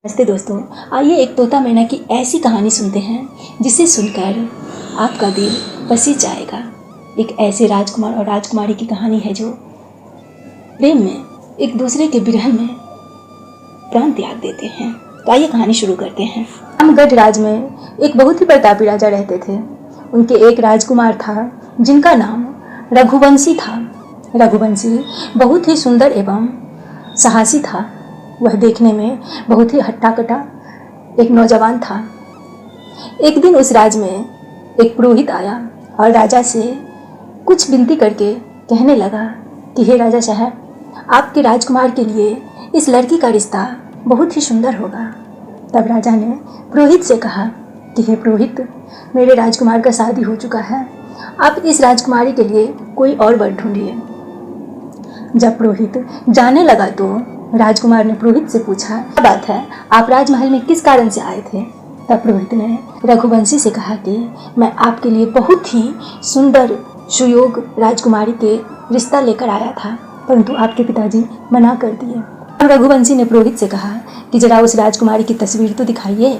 नमस्ते दोस्तों, आइए एक तोता मैना की ऐसी कहानी सुनते हैं जिसे सुनकर आपका दिल पसीज जाएगा। एक ऐसे राजकुमार और राजकुमारी की कहानी है जो प्रेम में एक दूसरे के विरह में प्राण त्याग देते हैं। तो आइए कहानी शुरू करते हैं। रामगढ़ राज में एक बहुत ही प्रतापी राजा रहते थे। उनके एक राजकुमार था जिनका नाम रघुवंशी था। रघुवंशी बहुत ही सुंदर एवं साहसी था। वह देखने में बहुत ही हट्टा-कट्टा एक नौजवान था। एक दिन उस राज में एक पुरोहित आया और राजा से कुछ विनती करके कहने लगा कि हे राजा साहब, आपके राजकुमार के लिए इस लड़की का रिश्ता बहुत ही सुंदर होगा। तब राजा ने पुरोहित से कहा कि हे पुरोहित, मेरे राजकुमार का शादी हो चुका है, आप इस राजकुमारी के लिए कोई और वर ढूंढिए। जब पुरोहित जाने लगा तो राजकुमार ने पुरोहित से पूछा, क्या बात है, आप राजमहल में किस कारण से आए थे? तब पुरोहित ने रघुवंशी से कहा कि मैं आपके लिए बहुत ही सुंदर सुयोग राजकुमारी के रिश्ता लेकर आया था, परंतु आपके पिताजी मना कर दिए। और रघुवंशी ने पुरोहित से कहा कि जरा उस राजकुमारी की तस्वीर तो दिखाइए।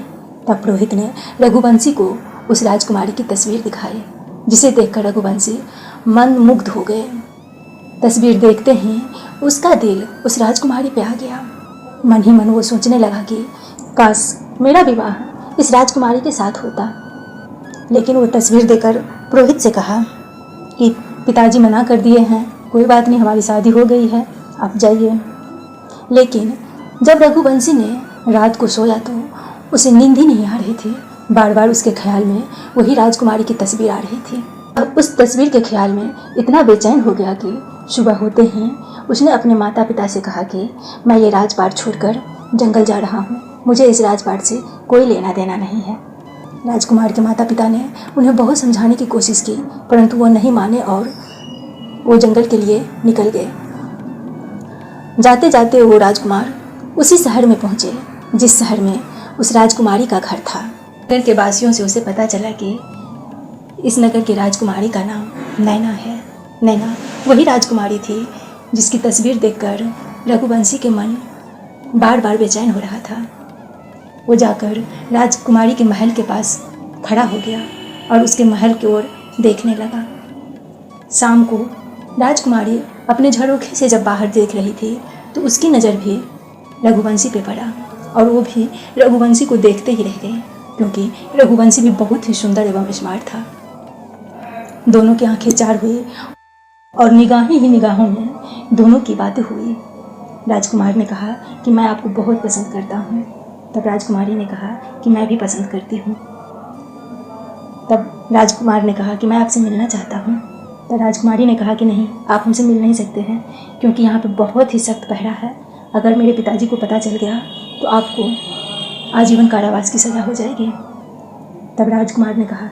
तब पुरोहित ने रघुवंशी को उस राजकुमारी की तस्वीर दिखाई, जिसे देखकर रघुवंशी मंत्रमुग्ध हो गए। तस्वीर देखते ही उसका दिल उस राजकुमारी पे आ गया। मन ही मन वो सोचने लगा कि काश मेरा विवाह इस राजकुमारी के साथ होता। लेकिन वो तस्वीर देखकर पुरोहित से कहा कि पिताजी मना कर दिए हैं, कोई बात नहीं, हमारी शादी हो गई है, आप जाइए। लेकिन जब रघुवंशी ने रात को सोया तो उसे नींद ही नहीं आ रही थी। बार बार उसके ख्याल में वही राजकुमारी की तस्वीर आ रही थी। और उस तस्वीर के ख्याल में इतना बेचैन हो गया कि सुबह होते ही उसने अपने माता पिता से कहा कि मैं ये राजपाट छोड़कर जंगल जा रहा हूँ, मुझे इस राजपाट से कोई लेना देना नहीं है। राजकुमार के माता पिता ने उन्हें बहुत समझाने की कोशिश की, परंतु वो नहीं माने और वो जंगल के लिए निकल गए। जाते जाते वो राजकुमार उसी शहर में पहुँचे जिस शहर में उस राजकुमारी का घर था। नगर के वासियों से उसे पता चला कि इस नगर की राजकुमारी का नाम नैना है। नैना वही राजकुमारी थी जिसकी तस्वीर देखकर रघुवंशी के मन बार बार बेचैन हो रहा था। वो जाकर राजकुमारी के महल के पास खड़ा हो गया और उसके महल की ओर देखने लगा। शाम को राजकुमारी अपने झरोखे से जब बाहर देख रही थी तो उसकी नज़र भी रघुवंशी पे पड़ा और वो भी रघुवंशी को देखते ही रह गई, क्योंकि रघुवंशी भी बहुत ही सुंदर एवं स्मार्ट था। दोनों की आंखें चार हुई और निगाहें ही निगाहों में दोनों की बातें हुई। राजकुमार ने कहा कि मैं आपको बहुत पसंद करता हूँ। तब राजकुमारी ने कहा कि मैं भी पसंद करती हूँ। तब राजकुमार ने कहा कि मैं आपसे मिलना चाहता हूँ। तब राजकुमारी ने कहा कि नहीं, आप हमसे मिल नहीं सकते हैं, क्योंकि यहाँ पे बहुत ही सख्त पहरा है। अगर मेरे पिताजी को पता चल गया तो आपको आजीवन कारावास की सज़ा हो जाएगी। तब राजकुमार ने कहा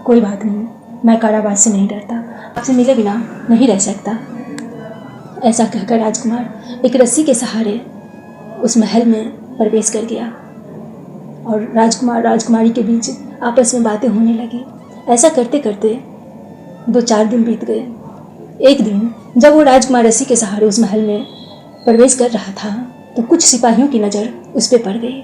कोई बात नहीं, मैं कारावास से नहीं डरता, आपसे मिले बिना नहीं रह सकता। ऐसा कहकर राजकुमार एक रस्सी के सहारे उस महल में प्रवेश कर गया और राजकुमार राजकुमारी के बीच आपस में बातें होने लगी। ऐसा करते करते 2-4 दिन बीत गए। एक दिन जब वो राजकुमार रस्सी के सहारे उस महल में प्रवेश कर रहा था तो कुछ सिपाहियों की नज़र उस पर पड़ गई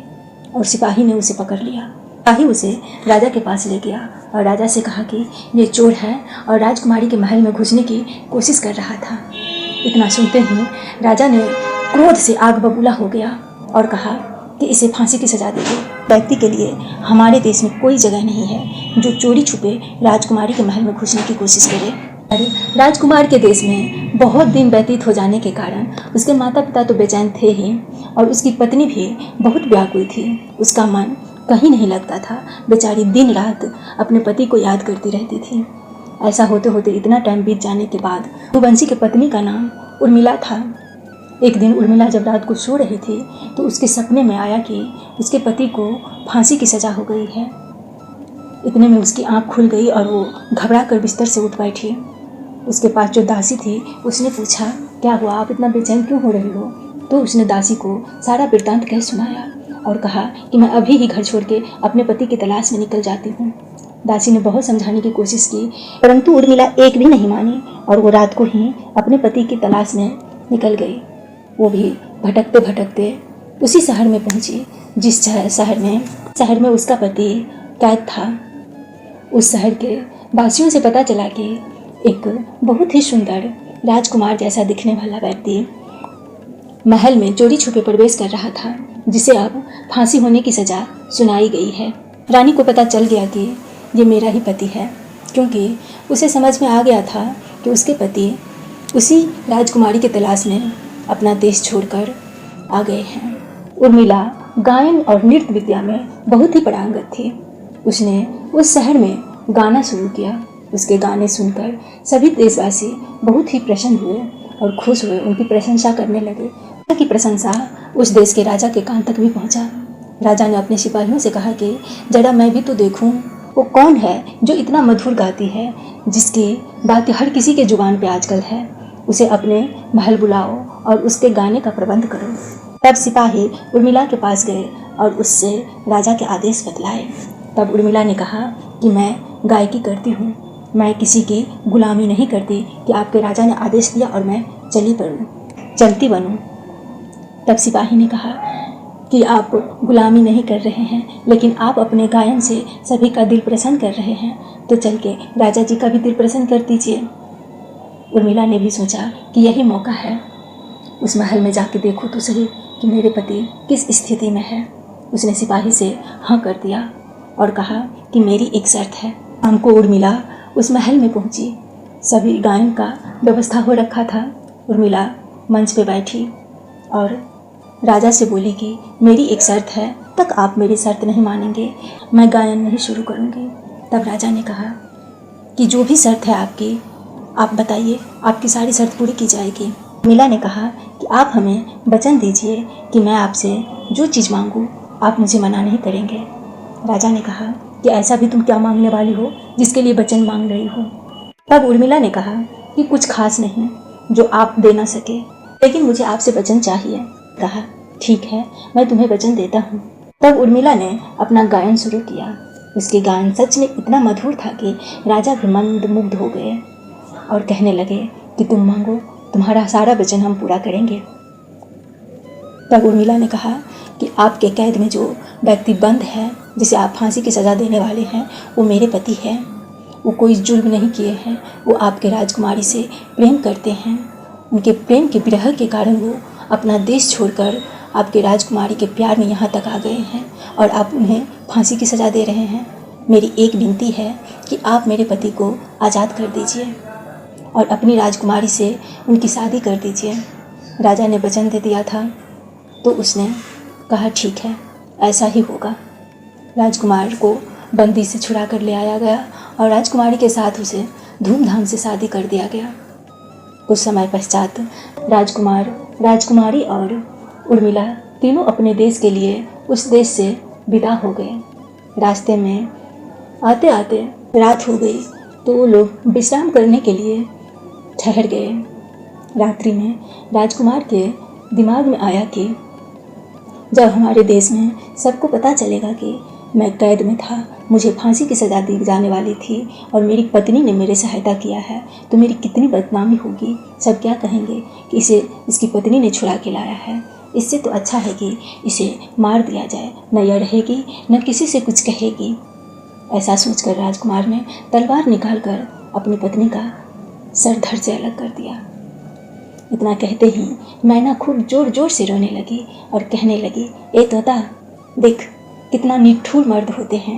और सिपाही ने उसे पकड़ लिया। सिपाही उसे राजा के पास ले गया और राजा से कहा कि ये चोर है और राजकुमारी के महल में घुसने की कोशिश कर रहा था। इतना सुनते ही राजा ने क्रोध से आग बबूला हो गया और कहा कि इसे फांसी की सज़ा दीजिए। व्यक्ति के लिए हमारे देश में कोई जगह नहीं है जो चोरी छुपे राजकुमारी के महल में घुसने की कोशिश करे। राजकुमार के देश में बहुत दिन व्यतीत हो जाने के कारण उसके माता पिता तो बेचैन थे ही और उसकी पत्नी भी बहुत व्याकुल थी। उसका मन कहीं नहीं लगता था। बेचारी दिन रात अपने पति को याद करती रहती थी। ऐसा होते होते इतना टाइम बीत जाने के बाद रघुवंशी की पत्नी का नाम उर्मिला था। एक दिन उर्मिला जब रात को सो रही थी तो उसके सपने में आया कि उसके पति को फांसी की सज़ा हो गई है। इतने में उसकी आँख खुल गई और वो घबरा कर बिस्तर से उठ बैठी। उसके पास जो दासी थी उसने पूछा, क्या हुआ, आप इतना बेचैन क्यों हो रही हो? तो उसने दासी को सारा वृत्तांत कह सुनाया और कहा कि मैं अभी ही घर छोड़ के अपने पति की तलाश में निकल जाती हूँ। दासी ने बहुत समझाने की कोशिश की, परंतु उर्मिला एक भी नहीं मानी और वो रात को ही अपने पति की तलाश में निकल गई। वो भी भटकते भटकते उसी शहर में पहुंची जिस शहर में उसका पति कैद था, उस शहर के वासियों से पता चला कि एक बहुत ही सुंदर राजकुमार जैसा दिखने वाला व्यक्ति महल में चोरी छुपे प्रवेश कर रहा था, जिसे अब फांसी होने की सज़ा सुनाई गई है। रानी को पता चल गया कि ये मेरा ही पति है, क्योंकि उसे समझ में आ गया था कि उसके पति उसी राजकुमारी की तलाश में अपना देश छोड़कर आ गए हैं। उर्मिला गायन और नृत्य विद्या में बहुत ही पारंगत थी। उसने उस शहर में गाना शुरू किया। उसके गाने सुनकर सभी देशवासी बहुत ही प्रसन्न हुए और खुश हुए, उनकी प्रशंसा करने लगे। की प्रशंसा उस देश के राजा के कान तक भी पहुंचा। राजा ने अपने सिपाहियों से कहा कि जरा मैं भी तो देखूं, वो कौन है जो इतना मधुर गाती है, जिसकी बातें हर किसी के जुबान पे आजकल है। उसे अपने महल बुलाओ और उसके गाने का प्रबंध करो। तब सिपाही उर्मिला के पास गए और उससे राजा के आदेश बतलाए। तब उर्मिला ने कहा कि मैं गायकी करती हूँ, मैं किसी की गुलामी नहीं करती कि आपके राजा ने आदेश दिया और मैं चलती बनूँ। तब सिपाही ने कहा कि आप गुलामी नहीं कर रहे हैं, लेकिन आप अपने गायन से सभी का दिल प्रसन्न कर रहे हैं, तो चल के राजा जी का भी दिल प्रसन्न कर दीजिए। उर्मिला ने भी सोचा कि यही मौका है, उस महल में जाके देखो तो सही कि मेरे पति किस स्थिति में है। उसने सिपाही से हाँ कर दिया और कहा कि मेरी एक शर्त है। शाम को उर्मिला उस महल में पहुंची। सभी गायन का व्यवस्था हो रखा था। उर्मिला मंच पे बैठी और राजा से बोली कि मेरी एक शर्त है, तक आप मेरी शर्त नहीं मानेंगे, मैं गायन नहीं शुरू करूंगी। तब राजा ने कहा कि जो भी शर्त है आपकी, आप बताइए, आपकी सारी शर्त पूरी की जाएगी। उर्मिला ने कहा कि आप हमें वचन दीजिए कि मैं आपसे जो चीज़ मांगूँ आप मुझे मना नहीं करेंगे। राजा ने कहा कि ऐसा भी तुम क्या मांगने वाली हो जिसके लिए वचन मांग रही हो। तब उर्मिला ने कहा कि कुछ खास नहीं जो आप दे ना सके, लेकिन मुझे आपसे वचन चाहिए। कहा ठीक है, मैं तुम्हें वचन देता हूँ। तब उर्मिला ने अपना गायन शुरू किया। उसके गायन सच में इतना मधुर था कि राजा भी मंत्रमुग्ध हो गए और कहने लगे कि तुम मांगो, तुम्हारा सारा वचन हम पूरा करेंगे। तब उर्मिला ने कहा कि आपके कैद में जो व्यक्ति बंद है, जिसे आप फांसी की सज़ा देने वाले हैं, वो मेरे पति हैं। वो कोई जुल्म नहीं किए हैं, वो आपके राजकुमारी से प्रेम करते हैं। उनके प्रेम के विरह के कारण वो अपना देश छोड़कर आपके राजकुमारी के प्यार में यहाँ तक आ गए हैं और आप उन्हें फांसी की सज़ा दे रहे हैं। मेरी एक विनती है कि आप मेरे पति को आज़ाद कर दीजिए और अपनी राजकुमारी से उनकी शादी कर दीजिए। राजा ने वचन दे दिया था, तो उसने कहा ठीक है, ऐसा ही होगा। राजकुमार को बंदी से छुड़ा कर ले आया गया और राजकुमारी के साथ उसे धूमधाम से शादी कर दिया गया। कुछ समय पश्चात राजकुमार, राजकुमारी और उर्मिला तीनों अपने देश के लिए उस देश से विदा हो गए। रास्ते में आते आते रात हो गई, तो वो लोग विश्राम करने के लिए ठहर गए। रात्रि में राजकुमार के दिमाग में आया कि जब हमारे देश में सबको पता चलेगा कि मैं कैद में था, मुझे फांसी की सज़ा दी जाने वाली थी और मेरी पत्नी ने मेरी सहायता किया है, तो मेरी कितनी बदनामी होगी। सब क्या कहेंगे कि इसे इसकी पत्नी ने छुड़ा के लाया है। इससे तो अच्छा है कि इसे मार दिया जाए, न यह रहेगी न किसी से कुछ कहेगी। ऐसा सोचकर राजकुमार ने तलवार निकालकर अपनी पत्नी का सर धड़ से अलग कर दिया। इतना कहते ही मैना खूब जोर जोर से रोने लगी और कहने लगी, ए तोता, देख कितना निठुर मर्द होते हैं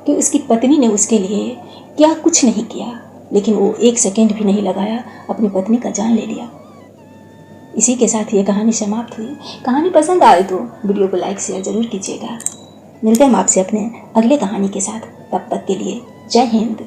कि उसकी पत्नी ने उसके लिए क्या कुछ नहीं किया, लेकिन वो एक सेकंड भी नहीं लगाया, अपनी पत्नी का जान ले लिया। इसी के साथ ये कहानी समाप्त हुई। कहानी पसंद आए तो वीडियो को लाइक शेयर ज़रूर कीजिएगा। मिलते हैं हम आपसे अपने अगले कहानी के साथ। तब तक के लिए जय हिंद।